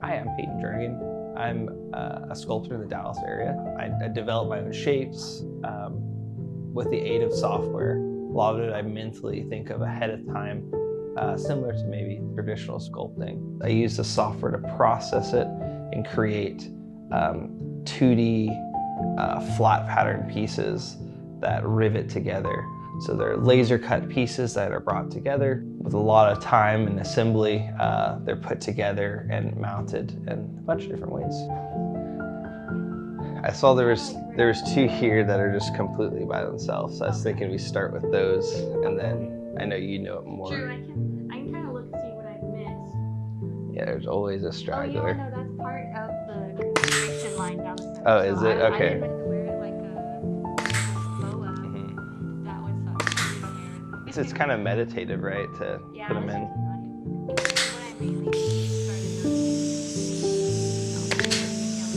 Hi, I'm Peyton Jernigan. I'm a sculptor in the Dallas area. I develop my own shapes with the aid of software. A lot of it I mentally think of ahead of time, similar to maybe traditional sculpting. I use the software to process it and create 2D flat pattern pieces that rivet together. So they're laser cut pieces that are brought together with a lot of time and assembly. They're put together and mounted in a bunch of different ways. I saw there was two here that are just completely by themselves. So I was thinking we start with those, and then I know you know it more. True, I can kind of look and see what I've missed. Yeah, there's always a straggler. Oh yeah, no, that's part of the configuration line down the center. Oh, is it? I Okay. didn't have to wear it like a boa. That would suck. It's kind of meditative, right, to Yeah, put them in. What I mainly started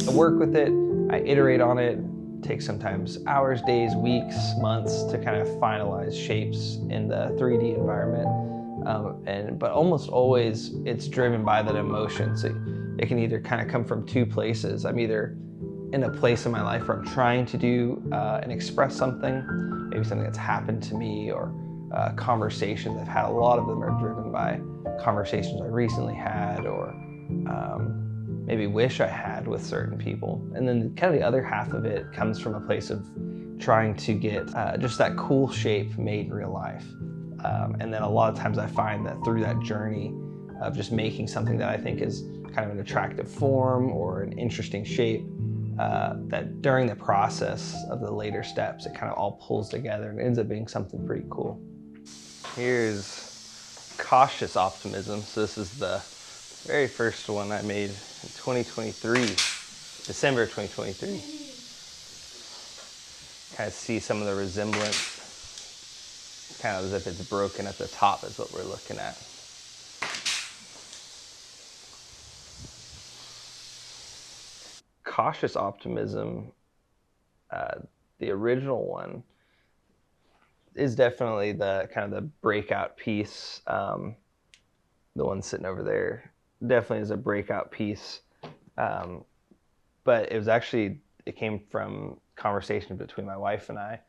I work with it, I iterate on it, takes sometimes hours, days, weeks, months to kind of finalize shapes in the 3D environment. But almost always it's driven by that emotion. So it can either kind of come from two places. I'm either in a place in my life where I'm trying to do and express something, maybe something that's happened to me, or conversations I've had. A lot of them are driven by conversations I recently had, or maybe wish I had with certain people. And then kind of the other half of it comes from a place of trying to get just that cool shape made in real life. And then a lot of times I find that through that journey of just making something that I think is kind of an attractive form or an interesting shape, that during the process of the later steps, it kind of all pulls together and ends up being something pretty cool. Here's Cautious Optimism. So this is the very first one I made in 2023, December of 2023. Kind of see some of the resemblance. Kind of as if it's broken at the top is what we're looking at. Cautious Optimism, the original one, is definitely the kind of the breakout piece. The one sitting over there definitely is a breakout piece. But it came from conversation between my wife and I.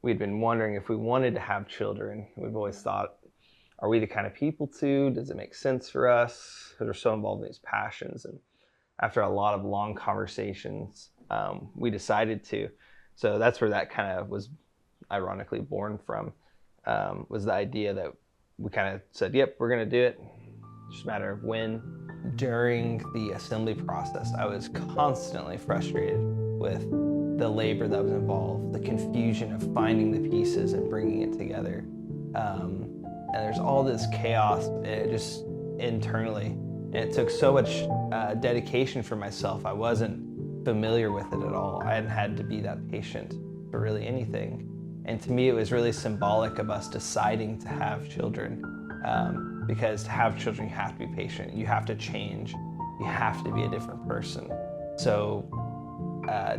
We'd been wondering if we wanted to have children. We've always thought, are we the kind of people to? Does it make sense for us? Because we're so involved in these passions. And after a lot of long conversations, we decided to. So that's where that kind of was ironically born from, was the idea that we kind of said, yep, we're going to do it. It's just a matter of when. During the assembly process, I was constantly frustrated with the labor that was involved, the confusion of finding the pieces and bringing it together. And there's all this chaos just internally. And it took so much dedication for myself. I wasn't familiar with it at all. I hadn't had to be that patient for really anything. And to me, it was really symbolic of us deciding to have children. Because to have children, you have to be patient. You have to change. You have to be a different person. So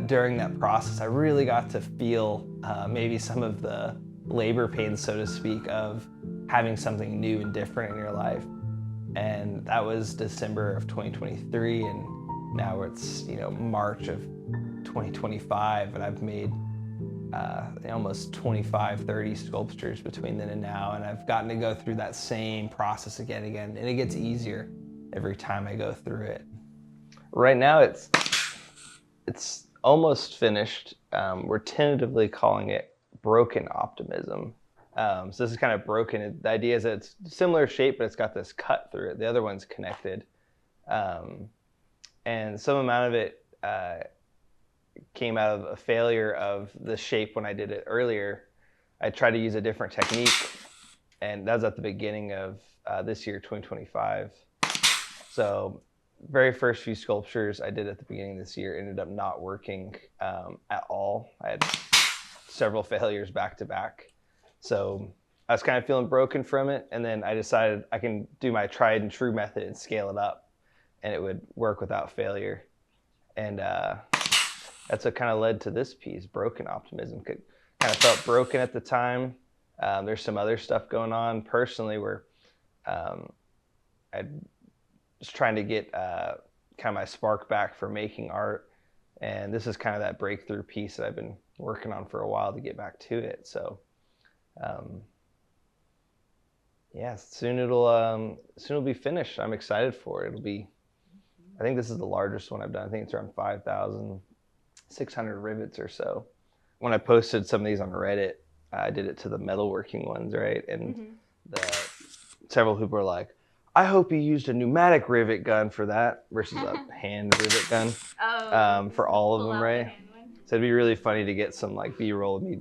during that process, I really got to feel maybe some of the labor pains, so to speak, of having something new and different in your life. And that was December of 2023, and now it's March of 2025, and I've made almost 25, 30 sculptures between then and now, and I've gotten to go through that same process again, and it gets easier every time I go through it. Right now it's almost finished. We're tentatively calling it Broken Optimism. So this is kind of broken. The idea is that it's similar shape, but it's got this cut through it. The other one's connected. And some amount of it came out of a failure of the shape when I did it earlier. I tried to use a different technique, and that was at the beginning of this year, 2025. So very first few sculptures I did at the beginning of this year ended up not working at all. I had several failures back to back. So I was kind of feeling broken from it, and then I decided I can do my tried and true method and scale it up, and it would work without failure. And that's what kind of led to this piece, Broken Optimism. Kind of felt broken at the time. There's some other stuff going on personally where I was trying to get kind of my spark back for making art. And this is kind of that breakthrough piece that I've been working on for a while to get back to it. So, yeah, soon it'll be finished. I'm excited for it. I think this is the largest one I've done. I think it's around 5,600 rivets or so. When I posted some of these on Reddit, I did it to the metalworking ones, right? And several people were like, I hope you used a pneumatic rivet gun for that versus a hand rivet gun for all of them, right? So it'd be really funny to get some like B-roll of me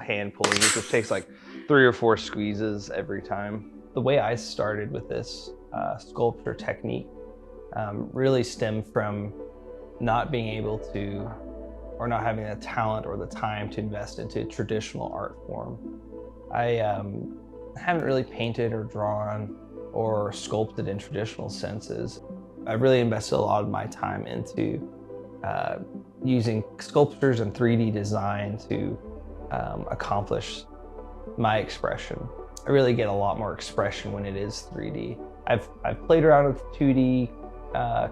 hand pulling these, which takes like 3 or 4 squeezes every time. The way I started with this sculpture technique really stemmed from not being able to, or not having the talent or the time to invest into traditional art form. I haven't really painted or drawn or sculpted in traditional senses. I really invested a lot of my time into using sculptures and 3D design to accomplish my expression. I really get a lot more expression when it is 3D. I've played around with 2D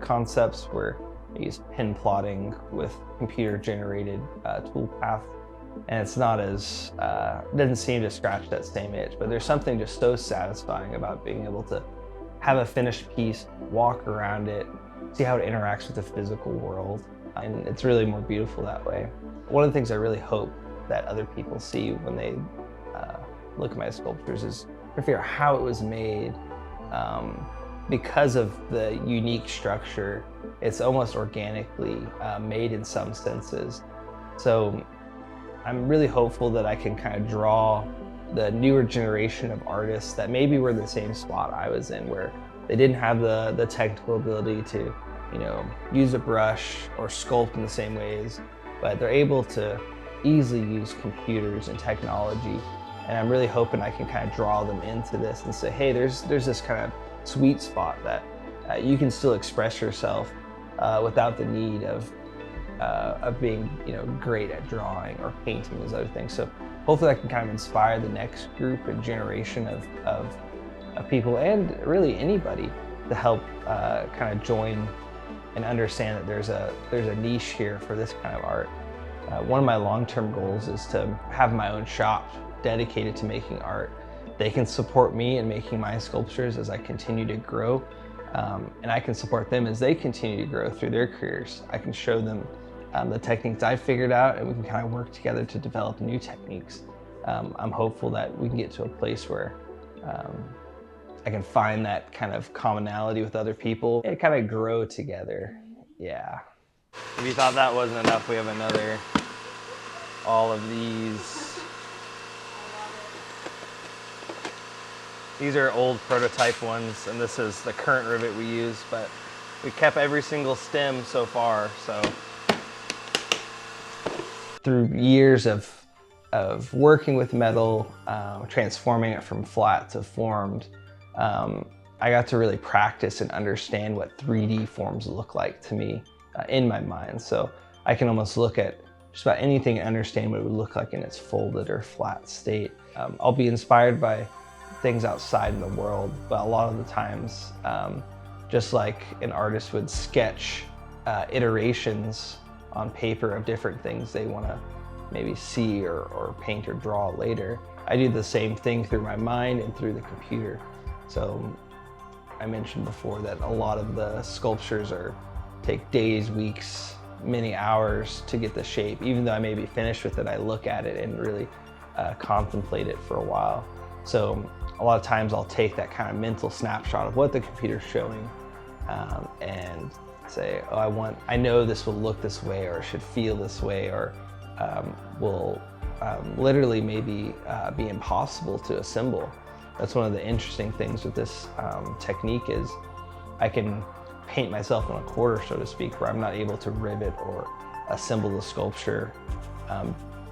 concepts where I use pen plotting with computer-generated toolpath, and it's not as, it doesn't seem to scratch that same itch, but there's something just so satisfying about being able to have a finished piece, walk around it, see how it interacts with the physical world, and it's really more beautiful that way. One of the things I really hope that other people see when they look at my sculptures is to figure out how it was made. Because of the unique structure, it's almost organically made in some senses. So I'm really hopeful that I can kind of draw the newer generation of artists that maybe were the same spot I was in, where they didn't have the technical ability to, use a brush or sculpt in the same ways, but they're able to easily use computers and technology. And I'm really hoping I can kind of draw them into this and say, hey, there's this kind of sweet spot that you can still express yourself without the need of being great at drawing or painting, those other things. So hopefully I can kind of inspire the next group and generation of people, and really anybody, to help kind of join and understand that there's a niche here for this kind of art. One of my long-term goals is to have my own shop dedicated to making art. They can support me in making my sculptures as I continue to grow, and I can support them as they continue to grow through their careers. I can show them the techniques I've figured out, and we can kind of work together to develop new techniques. I'm hopeful that we can get to a place where I can find that kind of commonality with other people and kind of grow together. Yeah. If you thought that wasn't enough, we have all of these. These are old prototype ones, and this is the current rivet we use, but we kept every single stem so far. So through years of working with metal, transforming it from flat to formed, I got to really practice and understand what 3D forms look like to me in my mind. So I can almost look at just about anything and understand what it would look like in its folded or flat state. I'll be inspired by things outside in the world, but a lot of the times, just like an artist would sketch iterations on paper of different things they want to maybe see or paint or draw later, I do the same thing through my mind and through the computer. So I mentioned before that a lot of the sculptures take days, weeks, many hours to get the shape. Even though I may be finished with it, I look at it and really contemplate it for a while. So a lot of times I'll take that kind of mental snapshot of what the computer's showing and say, oh, I know this will look this way, or should feel this way, or will literally maybe be impossible to assemble. That's one of the interesting things with this technique is I can paint myself in a quarter, so to speak, where I'm not able to rivet or assemble the sculpture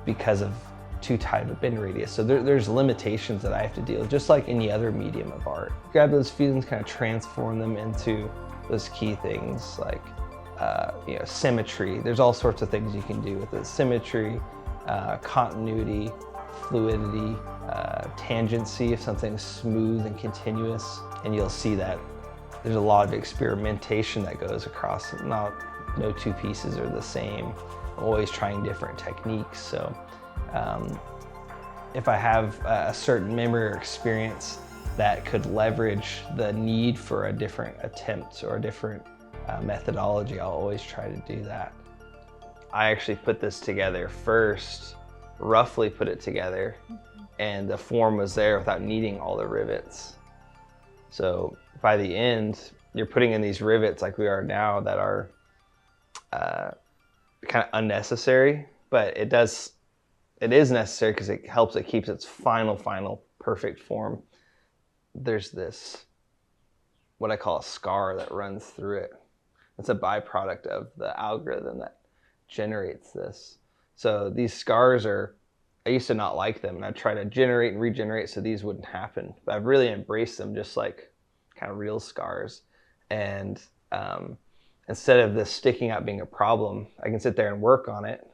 because of too tight of a bend radius. So there's limitations that I have to deal with, just like any other medium of art. Grab those feelings, kind of transform them into those key things like symmetry. There's all sorts of things you can do with it. Symmetry, continuity, fluidity, tangency, if something's smooth and continuous, and you'll see that there's a lot of experimentation that goes across. No two pieces are the same. I'm always trying different techniques. So if I have a certain memory or experience that could leverage the need for a different attempt or a different methodology, I'll always try to do that. I actually put this together first, roughly put it together, and the form was there without needing all the rivets. So by the end, you're putting in these rivets like we are now that are kind of unnecessary, but it is necessary because it helps, it keeps its final perfect form. There's this, what I call a scar that runs through it. It's a byproduct of the algorithm that generates this. So these scars I used to not like them, and I'd try to generate and regenerate so these wouldn't happen. But I've really embraced them just like kind of real scars. And instead of this sticking out being a problem, I can sit there and work on it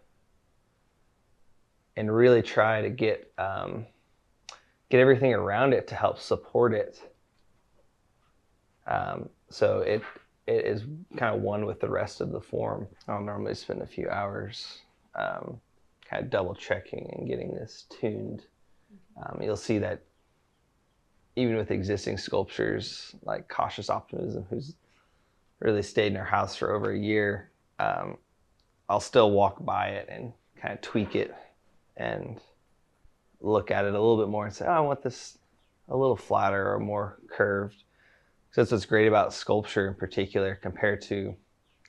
and really try to get everything around it to help support it. So it is kind of one with the rest of the form. I'll normally spend a few hours kind of double checking and getting this tuned. You'll see that even with existing sculptures like Cautious Optimism, who's really stayed in her house for over a year, I'll still walk by it and kind of tweak it and look at it a little bit more and say, oh, I want this a little flatter or more curved. So that's what's great about sculpture in particular compared to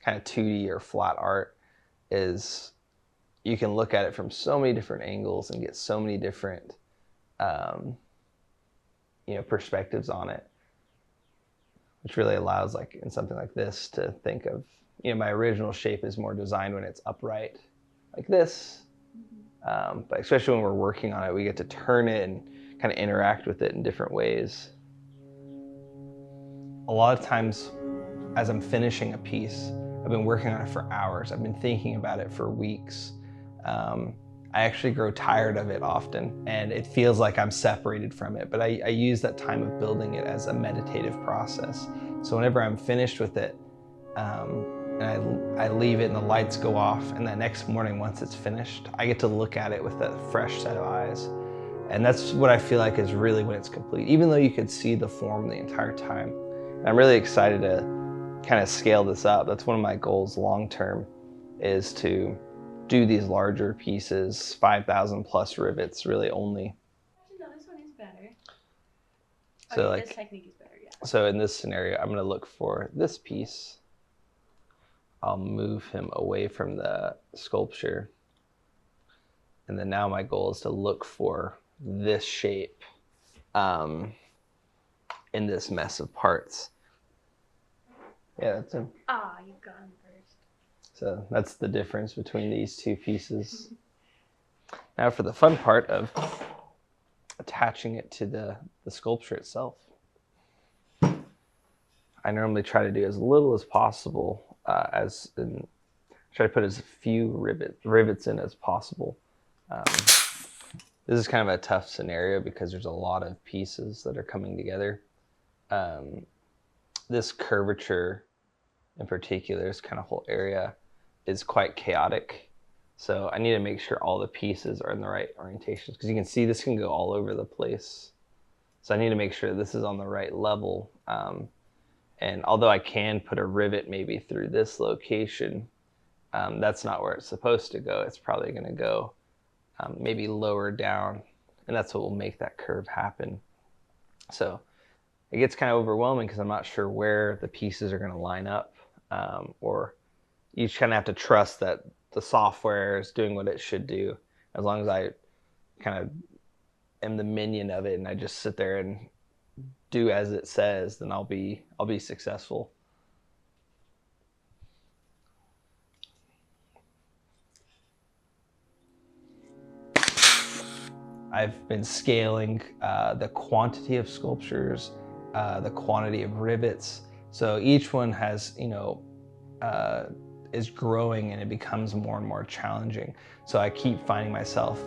kind of 2D or flat art, is you can look at it from so many different angles and get so many different perspectives on it, which really allows, like in something like this, to think of, my original shape is more designed when it's upright like this, but especially when we're working on it, we get to turn it and kind of interact with it in different ways. A lot of times as I'm finishing a piece, I've been working on it for hours, I've been thinking about it for weeks. I actually grow tired of it often, and it feels like I'm separated from it, but I use that time of building it as a meditative process. So whenever I'm finished with it, and I leave it and the lights go off, and that next morning, once it's finished, I get to look at it with a fresh set of eyes. And that's what I feel like is really when it's complete, even though you could see the form the entire time. And I'm really excited to kind of scale this up. That's one of my goals long-term, is to do these larger pieces, 5,000 plus rivets, really only. No, this one is better. So this technique is better, yeah. So in this scenario, I'm gonna look for this piece. I'll move him away from the sculpture. And then now my goal is to look for this shape in this mess of parts. Yeah, that's him. Ah, you got him first. So that's the difference between these two pieces. Now for the fun part of attaching it to the sculpture itself. I normally try to do as little as possible, try to put as few rivets in as possible. This is kind of a tough scenario because there's a lot of pieces that are coming together. This curvature in particular, this kind of whole area, is quite chaotic. So I need to make sure all the pieces are in the right orientations, because you can see this can go all over the place. So I need to make sure this is on the right level. And although I can put a rivet maybe through this location, that's not where it's supposed to go. It's probably going to go maybe lower down, and that's what will make that curve happen. So it gets kind of overwhelming because I'm not sure where the pieces are going to line up, or you just kind of have to trust that the software is doing what it should do. As long as I kind of am the minion of it and I just sit there and do as it says, then I'll be successful. I've been scaling the quantity of sculptures, the quantity of rivets. So each one has, is growing, and it becomes more and more challenging. So I keep finding myself,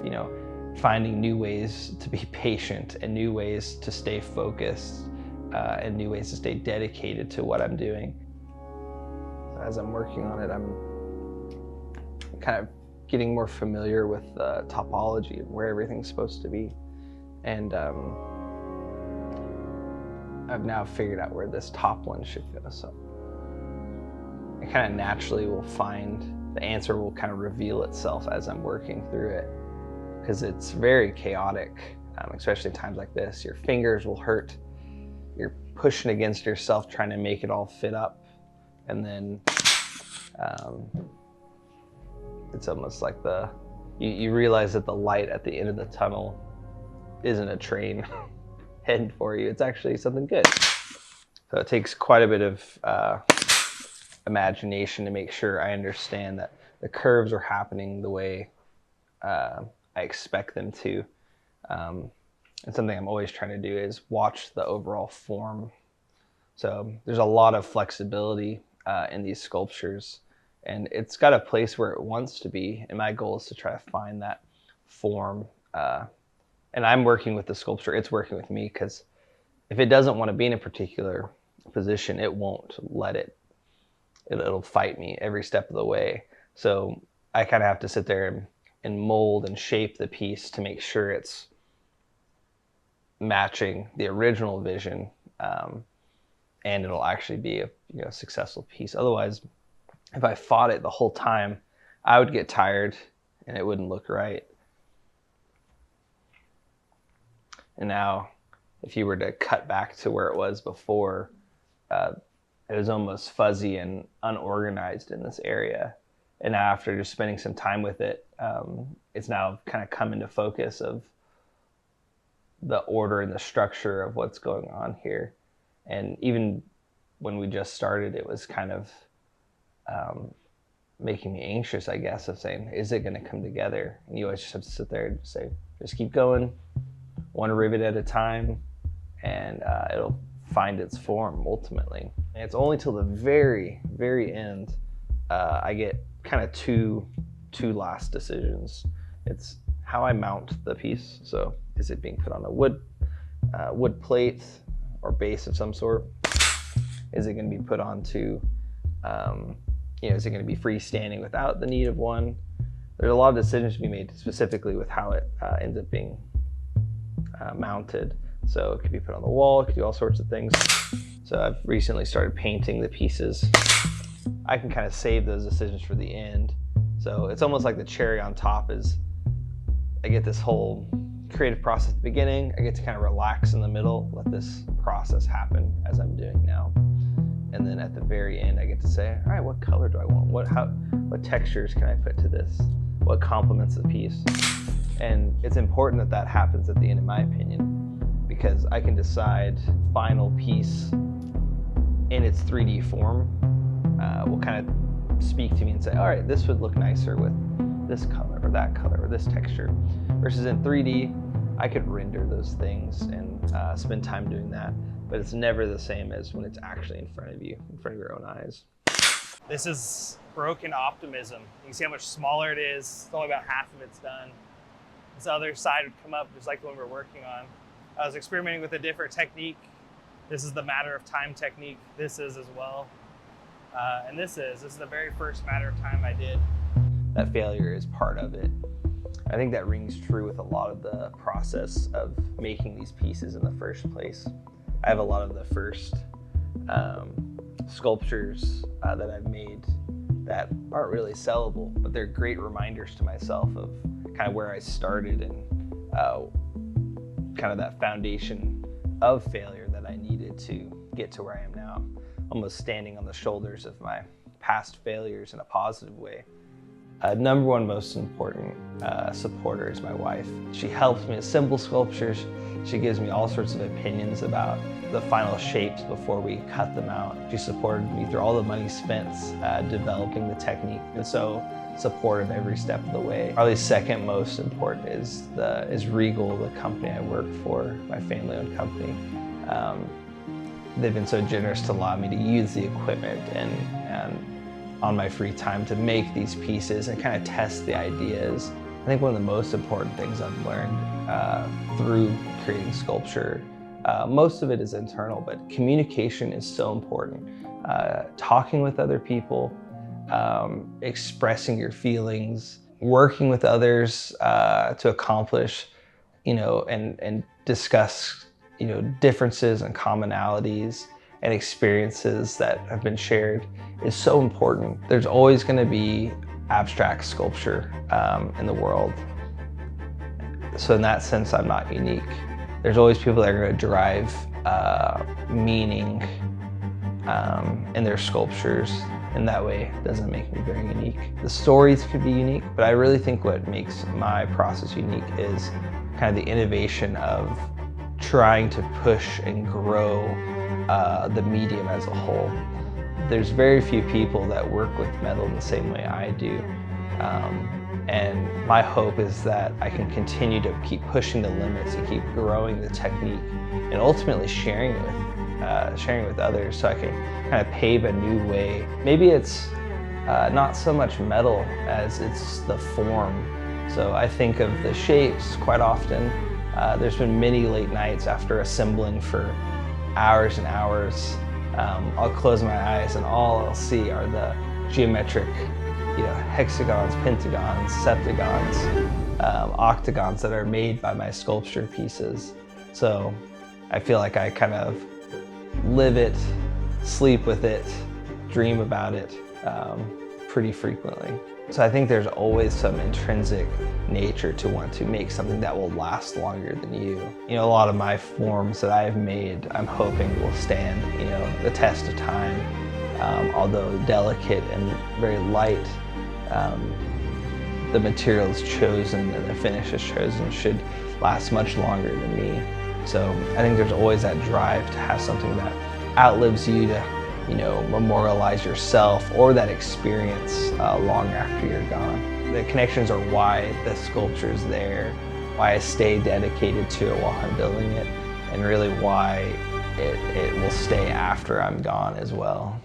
finding new ways to be patient and new ways to stay focused. and new ways to stay dedicated to what I'm doing. As I'm working on it, I'm kind of getting more familiar with the topology and where everything's supposed to be. And I've now figured out where this top one should go. So I kind of naturally will find the answer will kind of reveal itself as I'm working through it, because it's very chaotic, especially in times like this. Your fingers will hurt. You're pushing against yourself trying to make it all fit up. And then it's almost like you realize that the light at the end of the tunnel isn't a train heading for you. It's actually something good. So it takes quite a bit of imagination to make sure I understand that the curves are happening the way I expect them to. And something I'm always trying to do is watch the overall form. So there's a lot of flexibility in these sculptures, and it's got a place where it wants to be. And my goal is to try to find that form. And I'm working with the sculpture, it's working with me, because if it doesn't want to be in a particular position, it won't let it. It'll fight me every step of the way. So I kind of have to sit there and mold and shape the piece to make sure it's matching the original vision, and it'll actually be a successful piece. Otherwise, if I fought it the whole time, I would get tired and it wouldn't look right. And now, if you were to cut back to where it was before, it was almost fuzzy and unorganized in this area. And now, after just spending some time with it, it's now kind of come into focus of the order and the structure of what's going on here. And even when we just started, it was kind of making me anxious, I guess, of saying, is it going to come together? And you always just have to sit there and say, just keep going, one rivet at a time, and it'll find its form ultimately. And it's only till the very, very end I get kind of two last decisions. It's how I mount the piece. So is it being put on a wood plate or base of some sort? Is it going to be put onto, is it going to be freestanding without the need of one? There's a lot of decisions to be made specifically with how it ends up being mounted. So it could be put on the wall, it could do all sorts of things. So I've recently started painting the pieces. I can kind of save those decisions for the end. So it's almost like the cherry on top is I get this whole creative process at the beginning, I get to kind of relax in the middle, let this process happen as I'm doing now. And then at the very end, I get to say, all right, what color do I want? What textures can I put to this? What complements the piece? And it's important that that happens at the end, in my opinion, because I can decide final piece in its 3D form will kind of speak to me and say, all right, this would look nicer with this color or that color or this texture. Versus in 3D, I could render those things and spend time doing that, but it's never the same as when it's actually in front of you, in front of your own eyes. This is broken optimism. You can see how much smaller it is. It's only about half of it's done. This other side would come up just like the one we're working on. I was experimenting with a different technique. This is the matter of time technique. This is as well. And this is the very first matter of time I did. That failure is part of it. I think that rings true with a lot of the process of making these pieces in the first place. I have a lot of the first sculptures that I've made that aren't really sellable, but they're great reminders to myself of kind of where I started and kind of that foundation of failure that I needed to get to where I am now, almost standing on the shoulders of my past failures in a positive way. Number one most important supporter is my wife. She helps me with simple sculptures. She gives me all sorts of opinions about the final shapes before we cut them out. She supported me through all the money spent developing the technique, and so supportive every step of the way. Probably second most important is Visreel, the company I work for, my family-owned company. They've been so generous to allow me to use the equipment and on my free time to make these pieces and kind of test the ideas. I think one of the most important things I've learned through creating sculpture Most of it is internal, but communication is so important. Talking with other people, expressing your feelings, working with others to accomplish, and discuss, differences and commonalities and experiences that have been shared is so important. There's always going to be abstract sculpture in the world. So in that sense, I'm not unique. There's always people that are going to derive meaning in their sculptures. In that way, it doesn't make me very unique. The stories could be unique, but I really think what makes my process unique is kind of the innovation of trying to push and grow the medium as a whole. There's very few people that work with metal in the same way I do. And my hope is that I can continue to keep pushing the limits and keep growing the technique and ultimately sharing it with others, so I can kind of pave a new way. Maybe it's not so much metal as it's the form. So I think of the shapes quite often. There's been many late nights after assembling for hours and hours. I'll close my eyes and all I'll see are the geometric, hexagons, pentagons, septagons, octagons that are made by my sculpture pieces. So I feel like I kind of live it, sleep with it, dream about it pretty frequently. So I think there's always some intrinsic nature to want to make something that will last longer than you. A lot of my forms that I've made, I'm hoping will stand, the test of time. Although delicate and very light, the materials chosen and the finishes chosen should last much longer than me. So I think there's always that drive to have something that outlives you, to memorialize yourself or that experience long after you're gone. The connections are why the sculpture is there, why I stay dedicated to it while I'm building it, and really why it will stay after I'm gone as well.